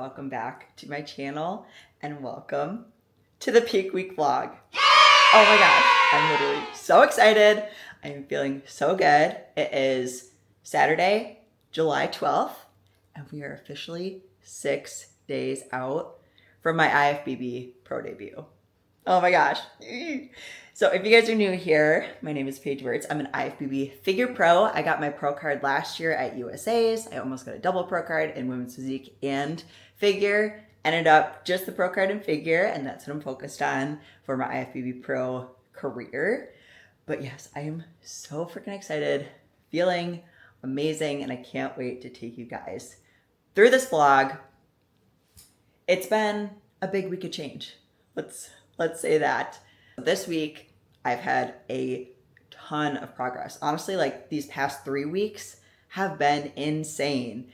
welcome back to my channel and welcome to the peak week vlog. Oh my gosh, I'm literally so excited. I'm feeling so good. It is Saturday, July 12th, and we are officially 6 days out from my IFBB Pro debut. Oh my gosh. So if you guys are new here, my name is Paige Wirtz. I'm an IFBB Figure Pro. I got my pro card last year at USA's. I almost got a double pro card in women's physique and figure. Ended up just the pro card and figure, and that's what I'm focused on for my IFBB Pro career. But yes, I am so freaking excited, feeling amazing, and I can't wait to take you guys through this vlog. It's been a big week of change. Let's say that. This week, I've had a ton of progress. Honestly, like these past 3 weeks have been insane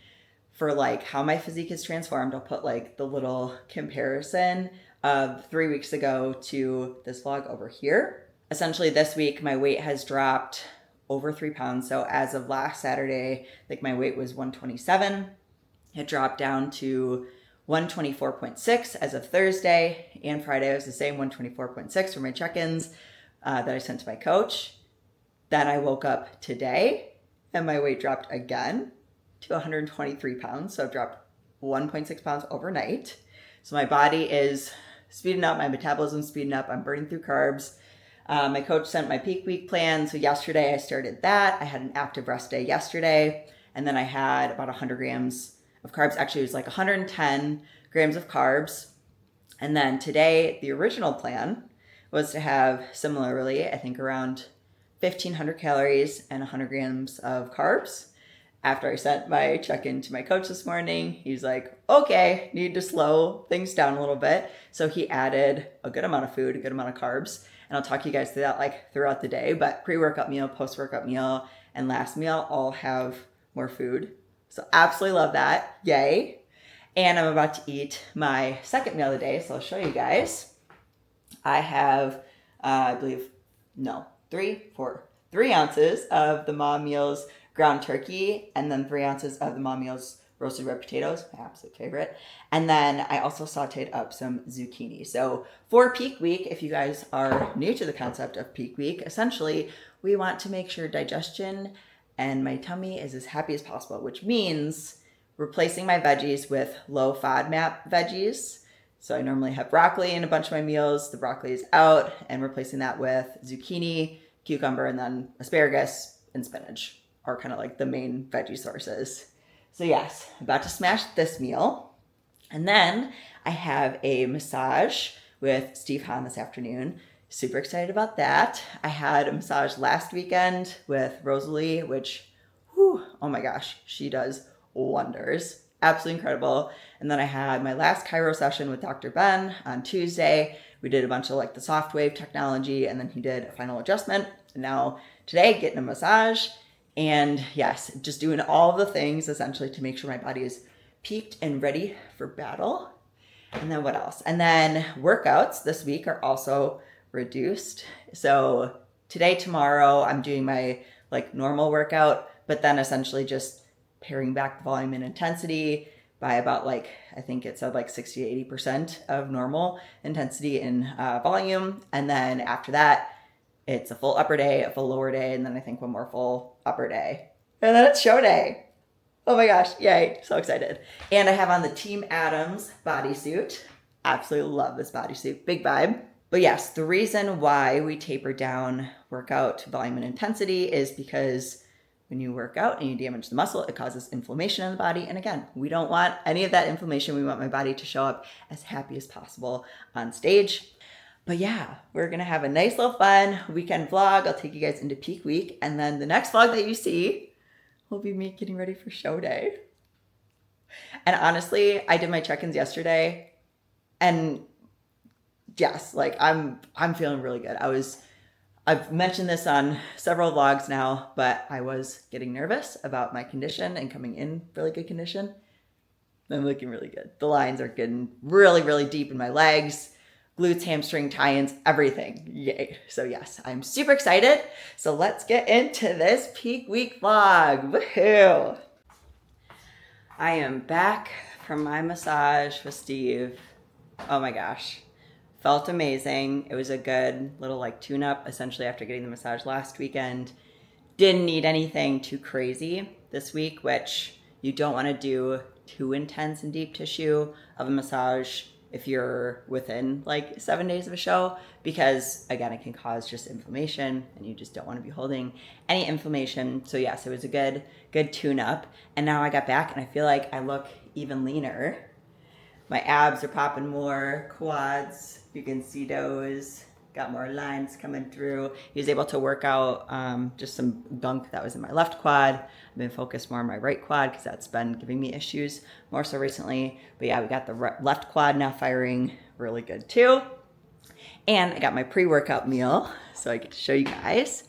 for like how my physique has transformed. I'll put like the little comparison of 3 weeks ago to this vlog over here. Essentially this week, my weight has dropped over 3 pounds. So as of last Saturday, like my weight was 127. It dropped down to 124.6 as of Thursday, and Friday was the same, 124.6 for my check-ins that I sent to my coach. Then I woke up today and my weight dropped again to 123 pounds. So I've dropped 1.6 pounds overnight. So my body is speeding up, my metabolism's speeding up, I'm burning through carbs. My coach sent my peak week plan. So yesterday I started that. I had an active rest day yesterday, and then I had about 100 grams of carbs. Actually, it was like 110 grams of carbs. And then today, the original plan was to have similarly, I think around 1,500 calories and 100 grams of carbs. After I sent my check-in to my coach this morning, he's like, okay, need to slow things down a little bit. So he added a good amount of food, a good amount of carbs. And I'll talk to you guys through that like throughout the day. But pre-workout meal, post-workout meal, and last meal all have more food. So absolutely love that. Yay. And I'm about to eat my second meal of the day. So I'll show you guys. I have, three ounces of the Maw Meals ground turkey, and then 3 ounces of the Maw Meals roasted red potatoes, my absolute favorite. And then I also sauteed up some zucchini. So for peak week, if you guys are new to the concept of peak week, essentially we want to make sure digestion and my tummy is as happy as possible, which means replacing my veggies with low FODMAP veggies. So I normally have broccoli in a bunch of my meals. The broccoli is out, and replacing that with zucchini, cucumber, and then asparagus and spinach are kind of like the main veggie sources. So yes, about to smash this meal. And then I have a massage with Steve Hahn this afternoon. Super excited about that. I had a massage last weekend with Rosalie, which, oh my gosh, she does wonders. Absolutely incredible. And then I had my last chiro session with Dr. Ben on Tuesday. We did a bunch of like the soft wave technology, and then he did a final adjustment. And now today, getting a massage. And yes, just doing all the things essentially to make sure my body is peaked and ready for battle. And then what else? And then workouts this week are also reduced. So today, tomorrow, I'm doing my like normal workout, but then essentially just paring back the volume and intensity by about like, I think it said like 60 to 80% of normal intensity in volume. And then after that, it's a full upper day, a full lower day, and then I think one more full upper day. And then it's show day. Oh my gosh, yay, so excited. And I have on the Team Adams bodysuit. Absolutely love this bodysuit, big vibe. But yes, the reason why we taper down workout volume and intensity is because when you work out and you damage the muscle, it causes inflammation in the body. And again, we don't want any of that inflammation. We want my body to show up as happy as possible on stage. But yeah, we're going to have a nice little fun weekend vlog. I'll take you guys into peak week. And then the next vlog that you see will be me getting ready for show day. And honestly, I did my check-ins yesterday, and yes, like I'm feeling really good. I've mentioned this on several vlogs now, but I was getting nervous about my condition and coming in really good condition. I'm looking really good. The lines are getting really, really deep in my legs, glutes, hamstring, tie-ins, everything. Yay. So yes, I'm super excited. So let's get into this peak week vlog. Woohoo! I am back from my massage with Steve, oh my gosh, felt amazing. It was a good little like tune-up essentially after getting the massage last weekend. Didn't need anything too crazy this week, which you don't want to do too intense and deep tissue of a massage if you're within like 7 days of a show, because again, it can cause just inflammation and you just don't want to be holding any inflammation. So yes, it was a good tune-up. And now I got back and I feel like I look even leaner. My abs are popping more, quads, you can see those. Got more lines coming through. He was able to work out just some gunk that was in my left quad. I've been focused more on my right quad because that's been giving me issues more so recently. But yeah, we got the left quad now firing really good too. And I got my pre-workout meal, so I get to show you guys.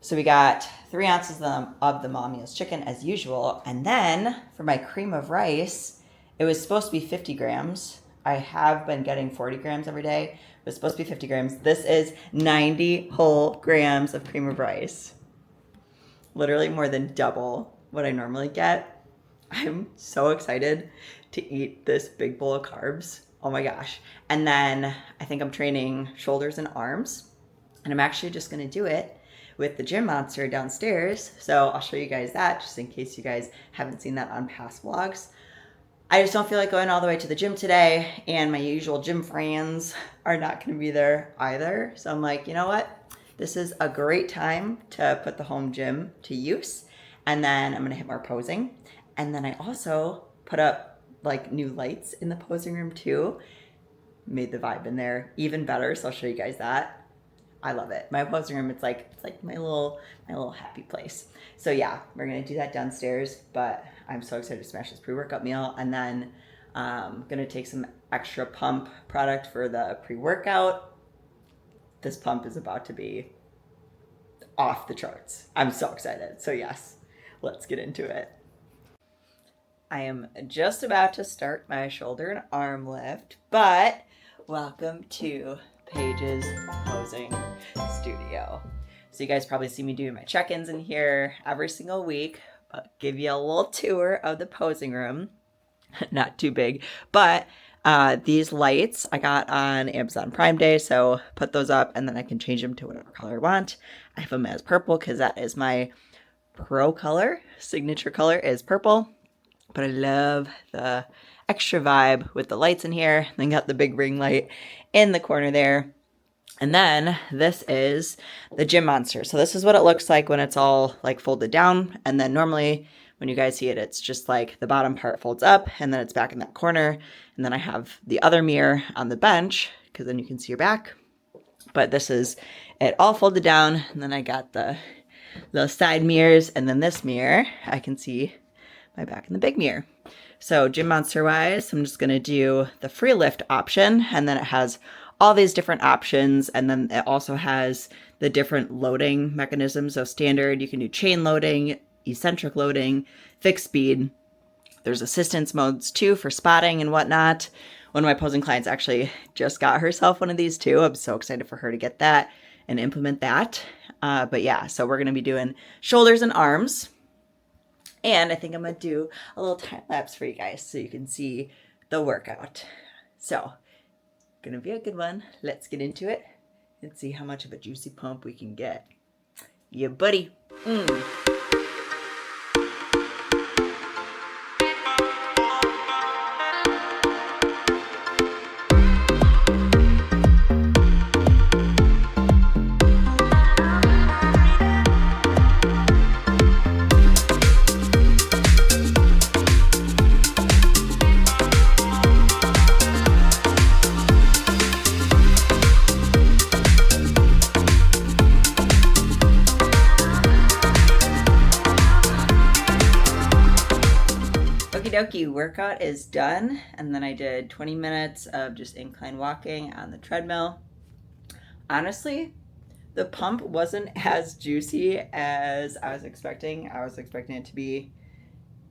So we got 3 ounces of the Maw Meals chicken as usual. And then for my cream of rice, it was supposed to be 50 grams. I have been getting 40 grams every day. It was supposed to be 50 grams. This is 90 whole grams of cream of rice. Literally more than double what I normally get. I'm so excited to eat this big bowl of carbs. Oh my gosh. And then I think I'm training shoulders and arms. And I'm actually just going to do it with the gym monster downstairs. So I'll show you guys that just in case you guys haven't seen that on past vlogs. I just don't feel like going all the way to the gym today, and my usual gym friends are not going to be there either. So I'm like, you know what? This is a great time to put the home gym to use. And then I'm going to hit more posing. And then I also put up like new lights in the posing room too. Made the vibe in there even better. So I'll show you guys that. I love it. My posing room, it's like my little happy place. So yeah, we're gonna do that downstairs, but I'm so excited to smash this pre-workout meal. And then I'm gonna take some extra pump product for the pre-workout. This pump is about to be off the charts. I'm so excited. So yes, let's get into it. I am just about to start my shoulder and arm lift, but welcome to Paige's posing studio. So you guys probably see me doing my check-ins in here every single week. I'll give you a little tour of the posing room. Not too big, but these lights I got on Amazon Prime Day, so put those up and then I can change them to whatever color I want. I have them as purple because that is my pro color. Signature color is purple, but I love the extra vibe with the lights in here. Then got the big ring light in the corner there. And then this is the gym monster. So this is what it looks like when it's all like folded down. And then normally when you guys see it, it's just like the bottom part folds up and then it's back in that corner. And then I have the other mirror on the bench because then you can see your back. But this is it all folded down. And then I got the little side mirrors. And then this mirror, I can see my back in the big mirror. So gym monster wise, I'm just going to do the free lift option. And then it has all these different options. And then it also has the different loading mechanisms. So standard, you can do chain loading, eccentric loading, fixed speed. There's assistance modes too for spotting and whatnot. One of my posing clients actually just got herself one of these too. I'm so excited for her to get that and implement that. But yeah, so we're going to be doing shoulders and arms. And I think I'm going to do a little time lapse for you guys so you can see the workout. So, going to be a good one. Let's get into it and see how much of a juicy pump we can get. Yeah, buddy. Okie workout is done, and then I did 20 minutes of just incline walking on the treadmill. Honestly, the pump wasn't as juicy as I was expecting. I was expecting it to be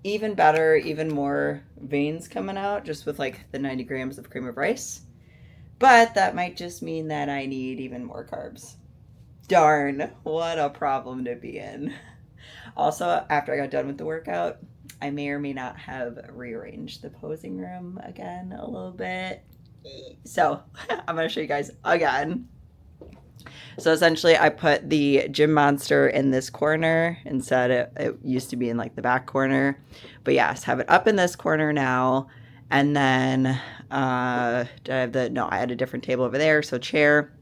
even better, even more veins coming out just with like the 90 grams of cream of rice. But that might just mean that I need even more carbs. Darn, what a problem to be in. Also, after I got done with the workout, I may or may not have rearranged the posing room again a little bit. So I'm going to show you guys again. So essentially I put the gym monster in this corner instead. It used to be in like the back corner, but yes, have it up in this corner now. And then I had a different table over there. So chair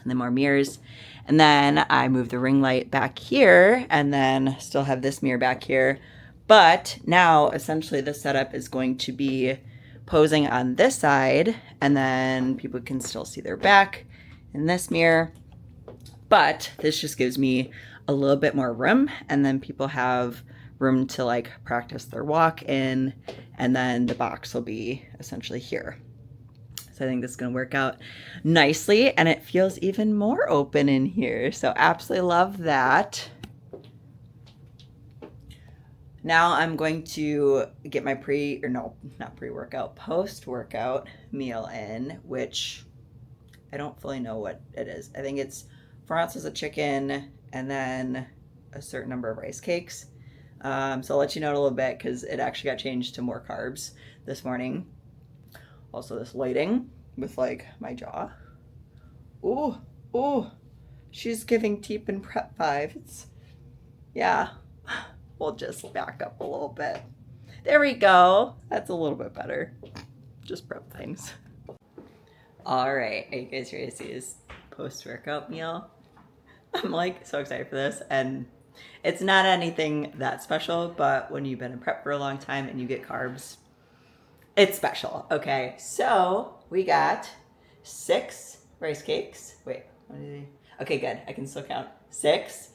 and then more mirrors. And then I moved the ring light back here and then still have this mirror back here. But now essentially the setup is going to be posing on this side and then people can still see their back in this mirror. But this just gives me a little bit more room and then people have room to like practice their walk in, and then the box will be essentially here. So I think this is going to work out nicely and it feels even more open in here. So absolutely love that. Now I'm going to get my post-workout meal in, which I don't fully know what it is. I think it's 4 ounces of chicken and then a certain number of rice cakes. So I'll let you know in a little bit because it actually got changed to more carbs this morning. Also this lighting with like my jaw. Ooh, she's giving Teep and Prep vibes. Yeah, we'll just back up a little bit. There we go. That's a little bit better. Just prep things. All right, are you guys ready to see this post-workout meal? I'm like so excited for this, and it's not anything that special, but when you've been in prep for a long time and you get carbs, it's special. Okay, so we got 6 rice cakes. Wait, okay, good. I can still count. 6,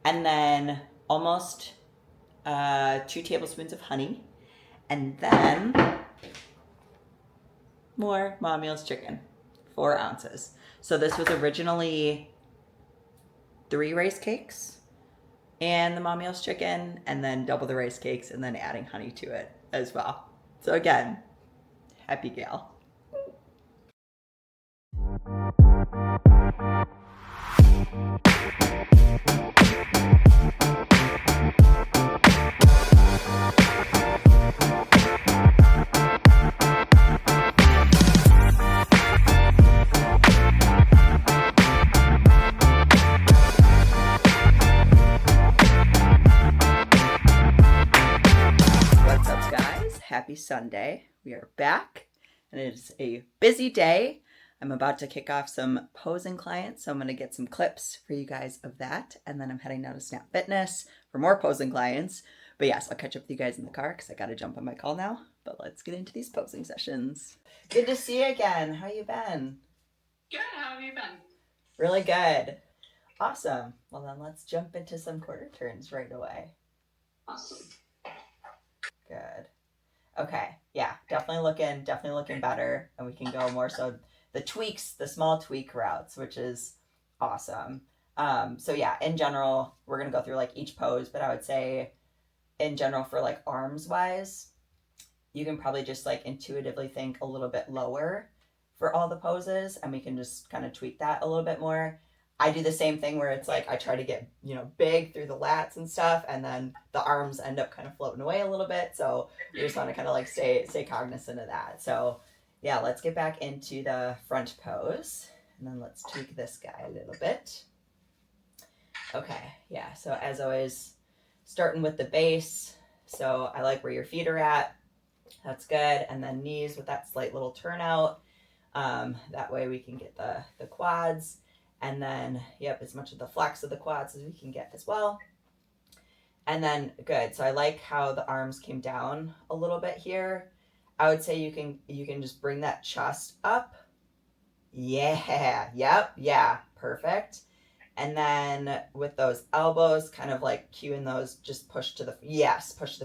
and then almost 2 tablespoons of honey, and then more Maw Meals chicken, 4 ounces. So this was originally 3 rice cakes and the Maw Meals chicken, and then double the rice cakes and then adding honey to it as well. So again, happy gal. Happy Sunday. We are back and it is a busy day. I'm about to kick off some posing clients, so I'm going to get some clips for you guys of that, and then I'm heading down to Snap Fitness for more posing clients. But yes, I'll catch up with you guys in the car because I got to jump on my call now. But let's get into these posing sessions. Good to see you again. How you been? Good. How have you been? Really good. Awesome. Well then let's jump into some quarter turns right away. Awesome. Good. Okay, yeah, definitely looking better, and we can go more so the small tweak routes, which is awesome. So yeah, in general, we're gonna go through like each pose, but I would say in general for like arms wise, you can probably just like intuitively think a little bit lower for all the poses, and we can just kind of tweak that a little bit more. I do the same thing where it's like I try to get, big through the lats and stuff, and then the arms end up kind of floating away a little bit. So you just want to kind of like stay cognizant of that. So yeah, let's get back into the front pose, and then let's tweak this guy a little bit. Okay, yeah, so as always, starting with the base. So I like where your feet are at. That's good. And then knees with that slight little turnout. That way we can get the quads. And then, as much of the flex of the quads as we can get as well. And then, good. So I like how the arms came down a little bit here. I would say you can just bring that chest up. Yeah, yeah, perfect. And then with those elbows, kind of like cueing those, just push to the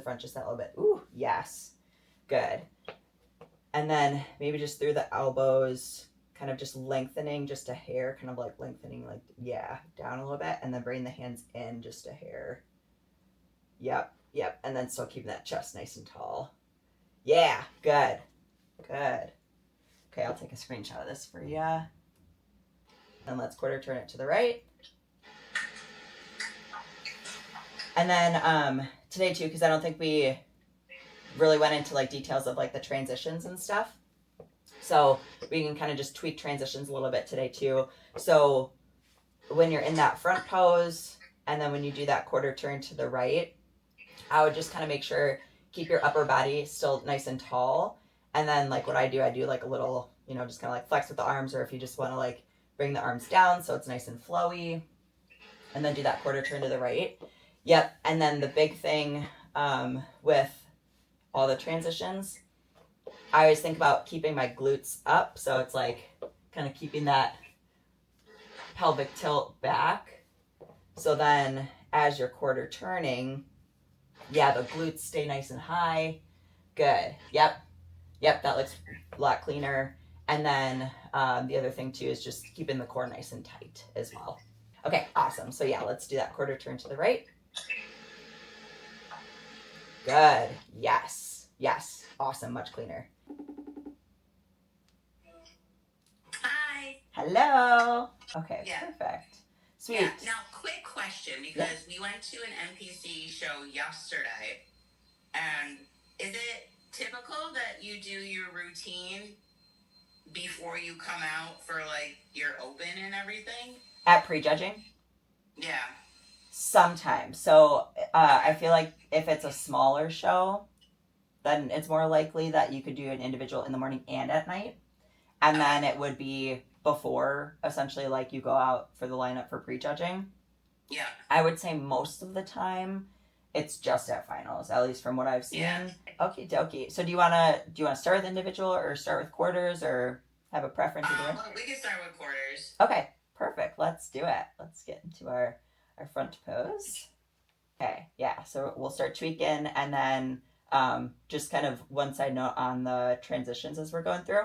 front just that little bit. Ooh, yes, good. And then maybe just through the elbows, kind of just lengthening just a hair, kind of like lengthening, like, down a little bit, and then bring the hands in just a hair. Yep, and then still keeping that chest nice and tall. Yeah, good. Okay, I'll take a screenshot of this for you. And let's quarter turn it to the right. And then today too, because I don't think we really went into like details of like the transitions and stuff. So we can kind of just tweak transitions a little bit today too. So when you're in that front pose, and then when you do that quarter turn to the right, I would just kind of make sure, keep your upper body still nice and tall. And then like what I do like a little, just kind of like flex with the arms, or if you just want to like bring the arms down so it's nice and flowy, and then do that quarter turn to the right. Yep. And then the big thing with all the transitions, I always think about keeping my glutes up. So it's like kind of keeping that pelvic tilt back. So then as you're quarter turning, yeah, the glutes stay nice and high. Good. Yep, that looks a lot cleaner. And then the other thing too is just keeping the core nice and tight as well. Okay, awesome. So yeah, let's do that quarter turn to the right. Good. Yes. Awesome. Much cleaner. Hi. Hello. Okay, Yeah. perfect. Sweet. Yeah. Now, quick question, because we went to an NPC show yesterday, and is it typical that you do your routine before you come out for like your open and everything? At prejudging? Yeah. Sometimes. So I feel like if it's a smaller show, then it's more likely that you could do an individual in the morning and at night. And then it would be before, essentially, like you go out for the lineup for prejudging. Yeah. I would say most of the time it's just at finals, at least from what I've seen. Yeah. Okie dokie. So do you wanna start with individual or start with quarters, or have a preference either way? Well, we can start with quarters. Okay, perfect. Let's do it. Let's get into our front pose. Okay, yeah. So we'll start tweaking, and then just kind of one side note on the transitions as we're going through.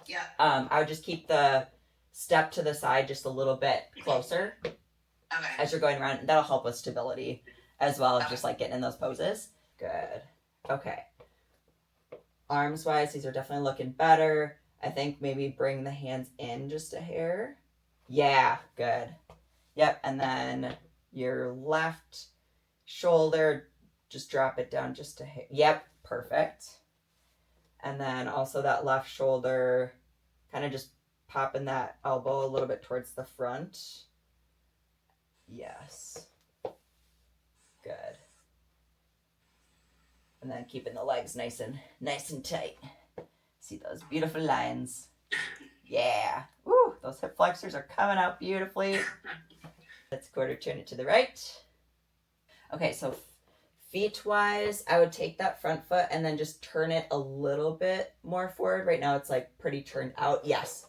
Yeah. I would just keep the step to the side just a little bit closer as you're going around. That'll help with stability as well as just like getting in those poses. Good. Okay. Arms wise, these are definitely looking better. I think maybe bring the hands in just a hair. Yeah, good. Yep, and then your left shoulder, just drop it down just a hair. Yep, perfect. And then also that left shoulder, kind of just popping that elbow a little bit towards the front. Yes. Good. And then keeping the legs nice and tight. See those beautiful lines. Yeah. Woo, those hip flexors are coming out beautifully. Let's quarter turn it to the right. Okay, so feet wise, I would take that front foot and then just turn it a little bit more forward. Right now it's like pretty turned out. Yes,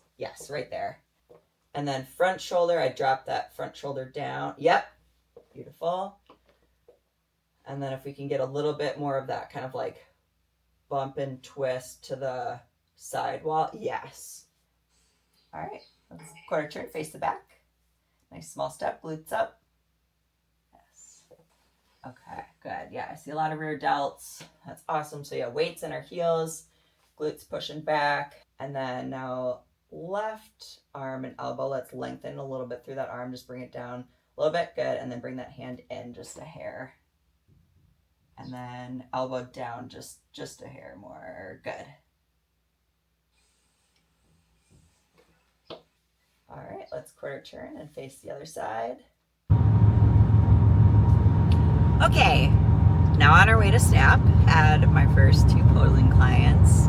right there. And then front shoulder, I drop that front shoulder down. Yep, beautiful. And then if we can get a little bit more of that kind of like bump and twist to the side wall. Yes. All right, let's quarter turn, face the back. Nice small step, glutes up. Yes. Okay, good. Yeah, I see a lot of rear delts. That's awesome. So yeah, weights in our heels, glutes pushing back. And then now left arm and elbow, let's lengthen a little bit through that arm. Just bring it down a little bit. Good. And then bring that hand in just a hair. And then elbow down just a hair more. Good. All right, let's quarter turn and face the other side. Okay, now on our way to Snap. Had my first 2 posing clients.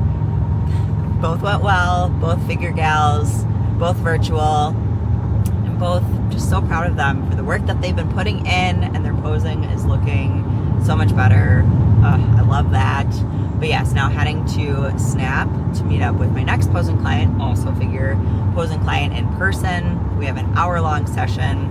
Both went well, both figure gals, both virtual, and both just so proud of them for the work that they've been putting in, and their posing is looking so much better. I love that. But yes, now heading to Snap to meet up with my next posing client, also figure posing client in person. We have an hour-long session,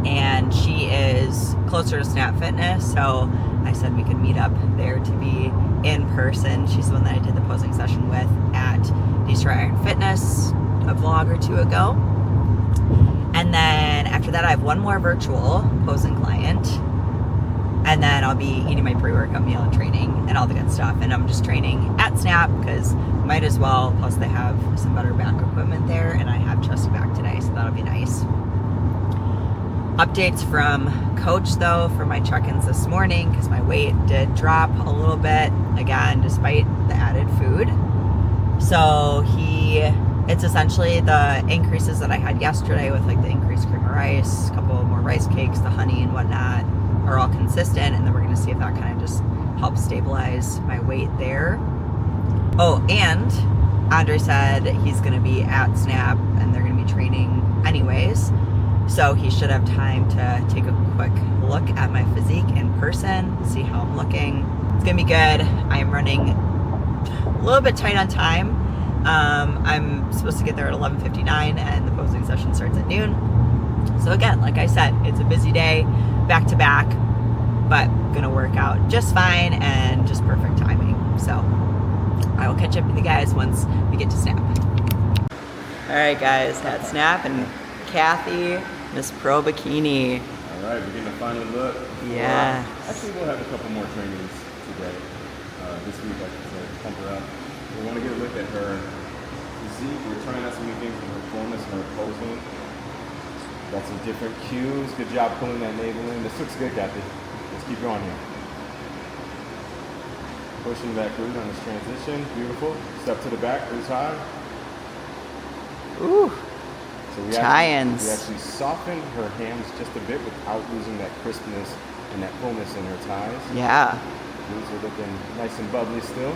and she is closer to Snap Fitness, so I said we could meet up there to be in person. She's the one that I did the posing session with at Detroit Iron Fitness a vlog or 2 ago. And then after that, I have one more virtual posing client. And then I'll be eating my pre-workout meal and training and all the good stuff. And I'm just training at Snap because might as well. Plus they have some better back equipment there, and I have chest and back today, so that'll be nice. Updates from coach though for my check-ins this morning because my weight did drop a little bit again despite the added food. So it's essentially the increases that I had yesterday with like the increased cream of rice, a couple more rice cakes, the honey and whatnot are all consistent, and then we're going to see if that kind of just helps stabilize my weight there. Oh, and Andre said he's going to be at Snap and they're going to be training anyways. So he should have time to take a quick look at my physique in person, see how I'm looking. It's going to be good. I'm running a little bit tight on time. I'm supposed to get there at 11:59 and the posing session starts at noon. So again, like I said, it's a busy day, back to back, but going to work out just fine and just perfect timing. So I will catch up with you guys once we get to Snap. All right, guys, at Snap and Cathy, Miss Pro Bikini. All right, we're getting a final look. Yeah. Actually, we'll have a couple more trainings today. This week, like I said, pump her up. We want to get a look at her physique. We're trying out some new things in her performance and her posing. Got some different cues. Good job pulling that navel in. This looks good, Cathy. Let's keep going here. Pushing that glute on this transition. Beautiful. Step to the back, glutes high. Ooh. So we actually softened her hams just a bit without losing that crispness and that fullness in her thighs. Yeah. Glutes are looking nice and bubbly still.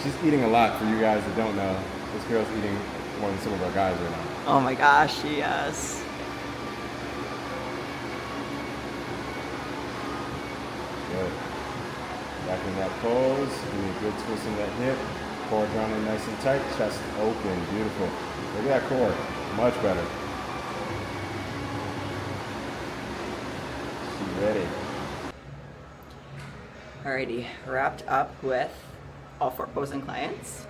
She's eating a lot for you guys that don't know. This girl's eating more than some of our guys right now. Oh my gosh, yes. Good. Back in that pose. Doing a good twist in that hip. Core drawn in nice and tight. Chest open. Beautiful. Look at that core. Much better. She's ready. Alrighty, wrapped up with all 4 posing clients.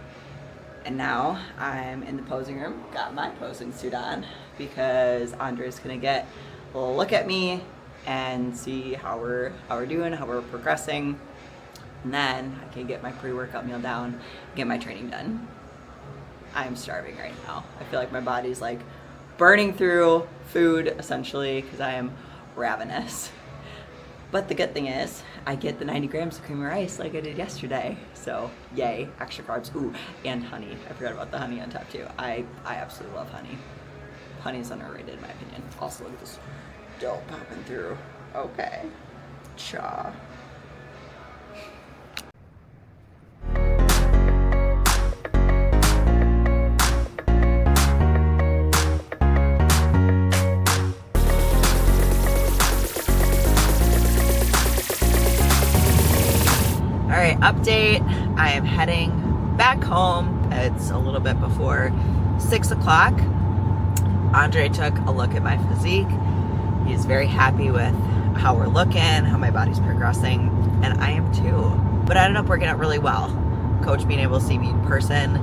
And now I'm in the posing room, got my posing suit on because Andre's gonna get a look at me and see how we're doing, how we're progressing. And then I can get my pre-workout meal down, get my training done. I'm starving right now. I feel like my body's like burning through food essentially because I am ravenous. But the good thing is I get the 90 grams of cream of rice like I did yesterday. So yay, extra carbs. Ooh, and honey. I forgot about the honey on top too. I absolutely love honey. Honey is underrated in my opinion. Also look at this dough popping through. Okay. Cha. Alright, update. I am heading back home. It's a little bit before 6 o'clock. Andre took a look at my physique. He's very happy with how we're looking, how my body's progressing, and I am too. But I ended up working out really well. Coach being able to see me in person.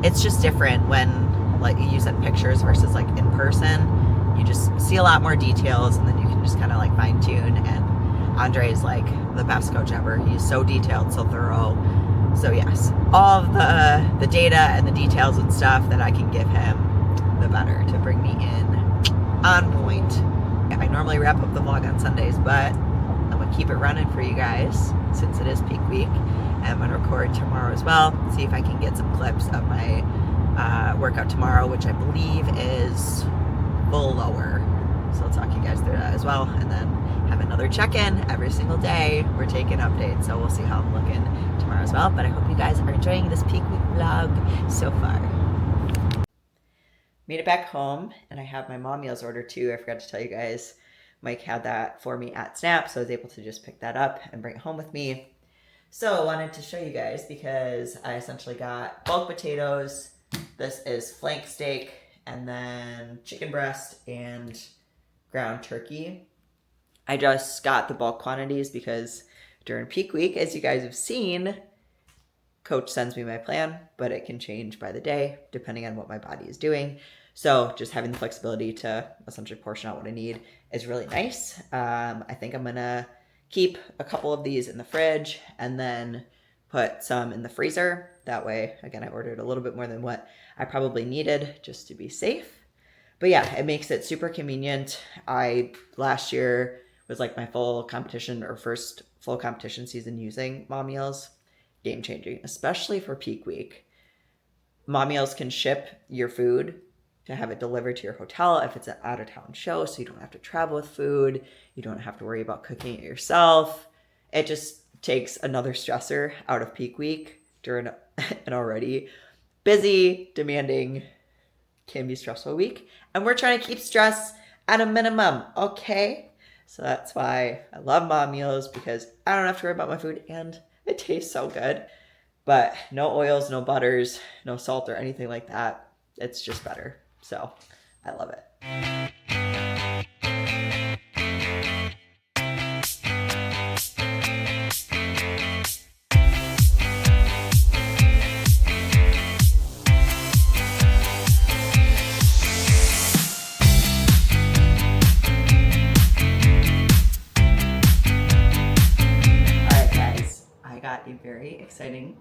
It's just different when like you said pictures versus like in person. You just see a lot more details and then you can just kind of like fine tune, and Andre is like the best coach ever. He's so detailed, so thorough. So yes, all of the data and the details and stuff that I can give him, the better to bring me in on point. I normally wrap up the vlog on Sundays, but I'm gonna keep it running for you guys since it is peak week. And I'm gonna record tomorrow as well. See if I can get some clips of my workout tomorrow, which I believe is full lower. So I'll talk you guys through that as well. And then have another check-in every single day. We're taking updates, so we'll see how I'm looking tomorrow as well. But I hope you guys are enjoying this peak week vlog so far. Made it back home, and I have my Maw Meals order too. I forgot to tell you guys. Mike had that for me at Snap, so I was able to just pick that up and bring it home with me. So I wanted to show you guys because I essentially got bulk potatoes. This is flank steak, and then chicken breast and ground turkey. I just got the bulk quantities because during peak week, as you guys have seen, Coach sends me my plan, but it can change by the day depending on what my body is doing. So just having the flexibility to essentially portion out what I need is really nice. I think I'm gonna keep a couple of these in the fridge and then put some in the freezer. That way, again, I ordered a little bit more than what I probably needed just to be safe. But yeah, it makes it super convenient. Last year was like my full competition or first full competition season using Maw Meals. Game changing, especially for peak week. Maw Meals can ship your food to have it delivered to your hotel if it's an out of town show, so you don't have to travel with food. You don't have to worry about cooking it yourself. It just takes another stressor out of peak week during an already busy, demanding, can be stressful week. And we're trying to keep stress at a minimum, okay? So that's why I love Maw Meals, because I don't have to worry about my food and it tastes so good. But no oils, no butters, no salt or anything like that. It's just better. So I love it. A very exciting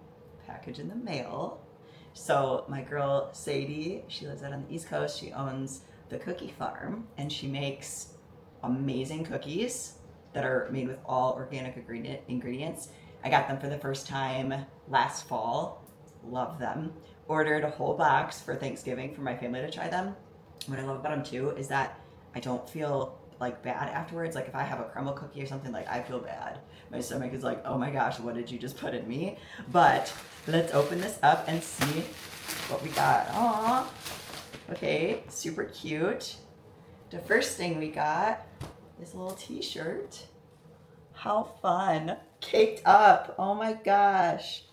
package in the mail. So my girl Sadie, she lives out on the East Coast. She owns the cookie farm and she makes amazing cookies that are made with all organic ingredients. I got them for the first time last fall. Love them. Ordered a whole box for Thanksgiving for my family to try them. What I love about them too is that I don't feel like bad afterwards. Like if I have a crumble cookie or something, like I feel bad. My stomach is like, oh my gosh, what did you just put in me? But let's open this up and see what we got. Aww. Okay, super cute. The first thing we got is a little t-shirt. How fun. Caked up. Oh my gosh.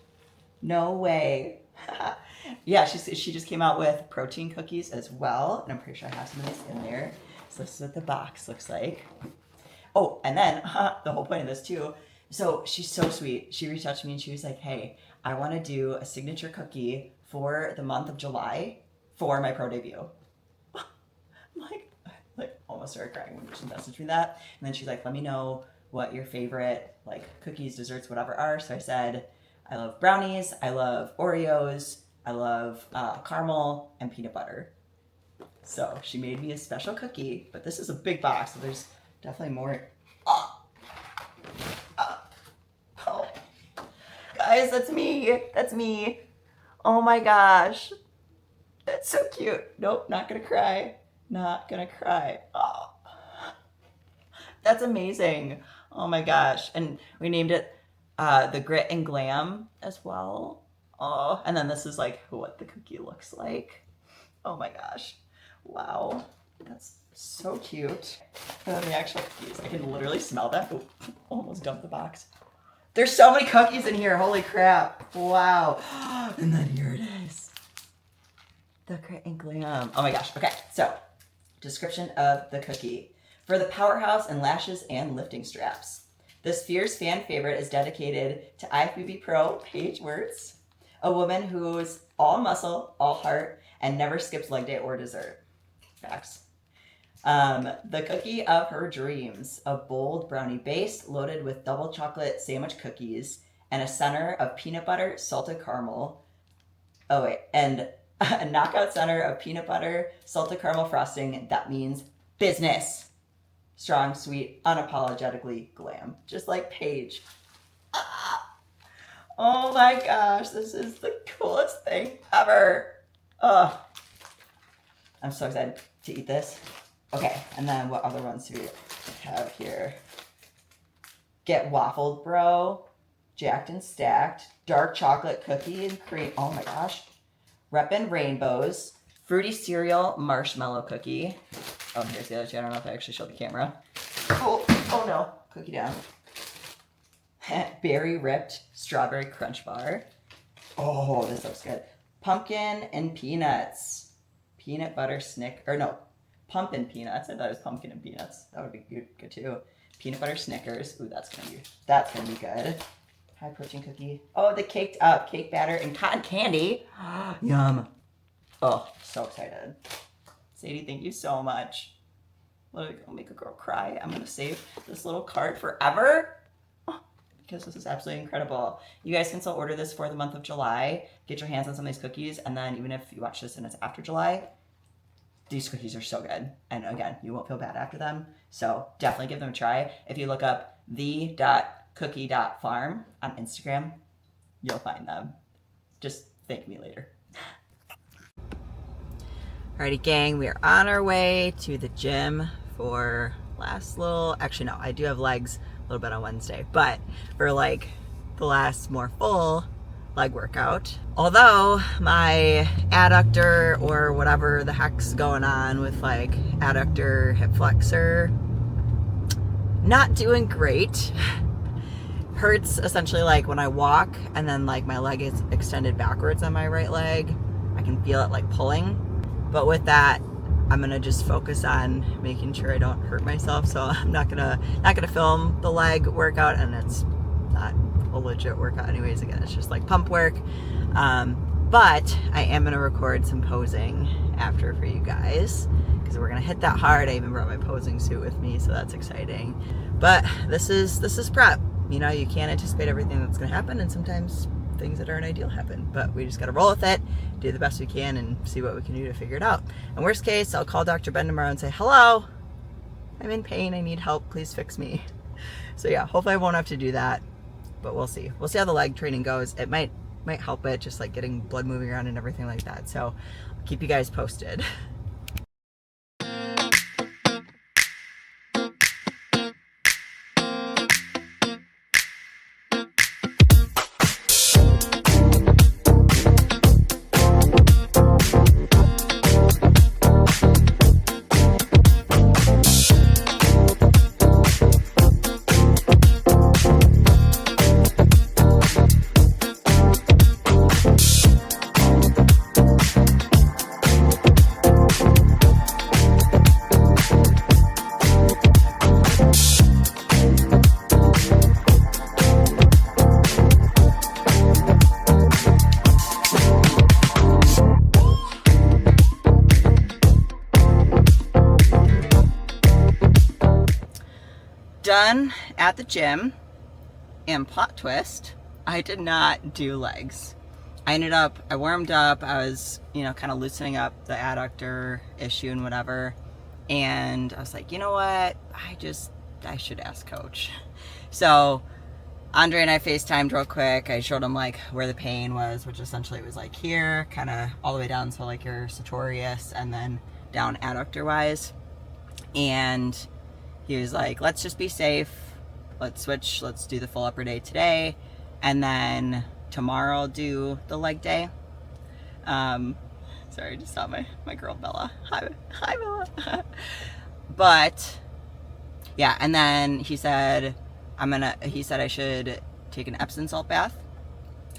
No way. Yeah, she just came out with protein cookies as well. And I'm pretty sure I have some of these in there. So this is what the box looks like. Oh, and then the whole point of this too. So she's so sweet. She reached out to me and she was like, hey, I want to do a signature cookie for the month of July for my pro debut. like almost started crying when she messaged me that. And then she's like, let me know what your favorite like cookies, desserts, whatever are. So I said, I love brownies. I love Oreos. I love caramel and peanut butter. So she made me a special cookie, but this is a big box, so there's definitely more. Oh, guys, that's me. That's me. Oh my gosh. That's so cute. Nope, not gonna cry. Not gonna cry. Oh, that's amazing. Oh my gosh. And we named it the Grit and Glam as well. Oh, and then this is like what the cookie looks like. Oh my gosh. Wow, that's so cute. And then the actual cookies, I can literally smell that. Ooh, almost dumped the box. There's so many cookies in here, holy crap. Wow. And then here it is. The Grit and Glam. Oh my gosh, okay, so description of the cookie. For the powerhouse in lashes and lifting straps. This fierce fan favorite is dedicated to IFBB Pro Paige Wirtz, a woman who's all muscle, all heart, and never skips leg day or dessert. Facts. The cookie of her dreams, a bold brownie base loaded with double chocolate sandwich cookies and a center of peanut butter salted caramel. Oh wait, and a knockout center of peanut butter salted caramel frosting that means business. Strong, sweet, unapologetically glam, just like Paige. Oh my gosh, this is the coolest thing ever. Oh, I'm so excited to eat this. Okay, and then what other ones do we have here? Get Waffled Bro, Jacked and Stacked, Dark Chocolate Cookie and Cream. Oh my gosh. Reppin' Rainbows, Fruity Cereal Marshmallow Cookie. Oh, here's the other two. I don't know if I actually showed the camera. Oh no. Cookie down. Berry Ripped Strawberry Crunch Bar. Oh, this looks good. Pumpkin and Peanuts. Peanut butter pumpkin peanuts. I thought it was pumpkin and peanuts. That would be good too. Peanut butter Snickers. Ooh, that's gonna be good. High protein cookie. Oh, the caked up cake batter and cotton candy. Yum. Oh, so excited. Sadie, thank you so much. Literally gonna make a girl cry. I'm gonna save this little card forever. Because this is absolutely incredible. You guys can still order this for the month of July. Get your hands on some of these cookies, and then even if you watch this and it's after July, these cookies are so good. And again, you won't feel bad after them. So definitely give them a try. If you look up the.cookie.farm on Instagram, you'll find them. Just thank me later. Alrighty, gang, we are on our way to the gym for actually no, I do have legs a little bit on Wednesday, but for like the last more full leg workout. Although my adductor or whatever the heck's going on with like adductor hip flexor, not doing great. Hurts essentially like when I walk and then like my leg is extended backwards on my right leg. I can feel it like pulling. But with that, I'm gonna just focus on making sure I don't hurt myself. So I'm not gonna film the leg workout, and it's not a legit workout anyways. Again, it's just like pump work. But I am gonna record some posing after for you guys because we're gonna hit that hard. I even brought my posing suit with me, so that's exciting. But this is prep. You know, you can't anticipate everything that's gonna happen, and sometimes things that aren't ideal happen, but we just got to roll with it, do the best we can, and see what we can do to figure it out. And worst case, I'll call Dr. Ben tomorrow and say, hello, I'm in pain, I need help, please fix me. So yeah, hopefully I won't have to do that, but we'll see how the leg training goes. It might help it, just like getting blood moving around and everything like that. So I'll keep you guys posted. Done at the gym, and plot twist, I did not do legs. I warmed up, I was, kind of loosening up the adductor issue and whatever, and I was like, you know what, I should ask coach. So Andre and I FaceTimed real quick. I showed him like where the pain was, which essentially was like here, kind of all the way down, so like your sartorius, and then down adductor wise. And he was like, let's just be safe. Let's switch. Let's do the full upper day today. And then tomorrow I'll do the leg day. Sorry, I just saw my girl Bella. Hi Bella. But yeah, and then he said I should take an Epsom salt bath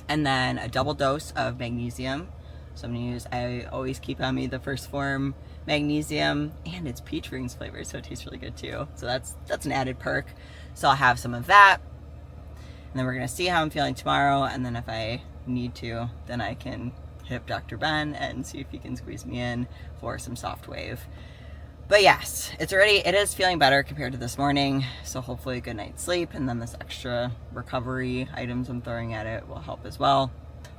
and then a double dose of magnesium. So I'm gonna use, I always keep on me the First Form magnesium, and it's peach rings flavor, so it tastes really good too. So that's an added perk. So I'll have some of that, and then we're gonna see how I'm feeling tomorrow, and then if I need to, then I can hit up Dr. Ben and see if he can squeeze me in for some soft wave. But yes, it is feeling better compared to this morning, so hopefully a good night's sleep, and then this extra recovery items I'm throwing at it will help as well.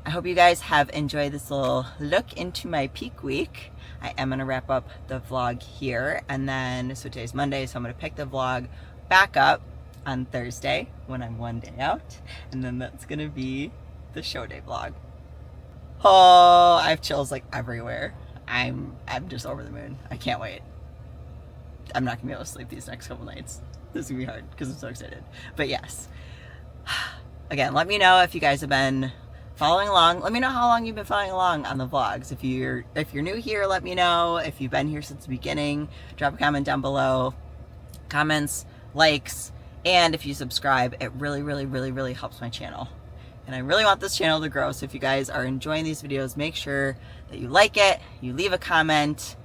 I hope you guys have enjoyed this little look into my peak week. I am going to wrap up the vlog here, and then, so today's Monday, so I'm going to pick the vlog back up on Thursday when I'm one day out, and then that's going to be the show day vlog. Oh, I have chills like everywhere. I'm just over the moon. I can't wait. I'm not gonna be able to sleep these next couple nights. This is gonna be hard because I'm so excited. But yes, again, let me know if you guys have been following along. Let me know how long you've been following along on the vlogs. If you're new here, let me know. If you've been here since the beginning, drop a comment down below. Comments, likes, and if you subscribe, it really, really, really, really helps my channel. And I really want this channel to grow. So if you guys are enjoying these videos, make sure that you like it, you leave a comment.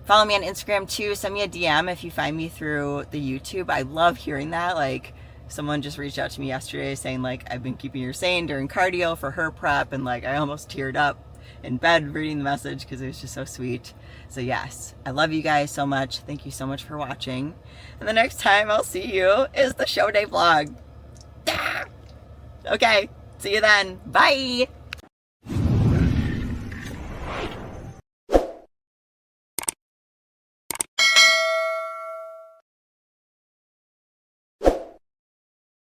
Follow me on Instagram too. Send me a DM if you find me through the YouTube. I love hearing that. Like, someone just reached out to me yesterday saying like, I've been keeping her sane during cardio for her prep, and like I almost teared up in bed reading the message because it was just so sweet. So yes, I love you guys so much. Thank you so much for watching. And the next time I'll see you is the show day vlog. Okay, see you then. Bye.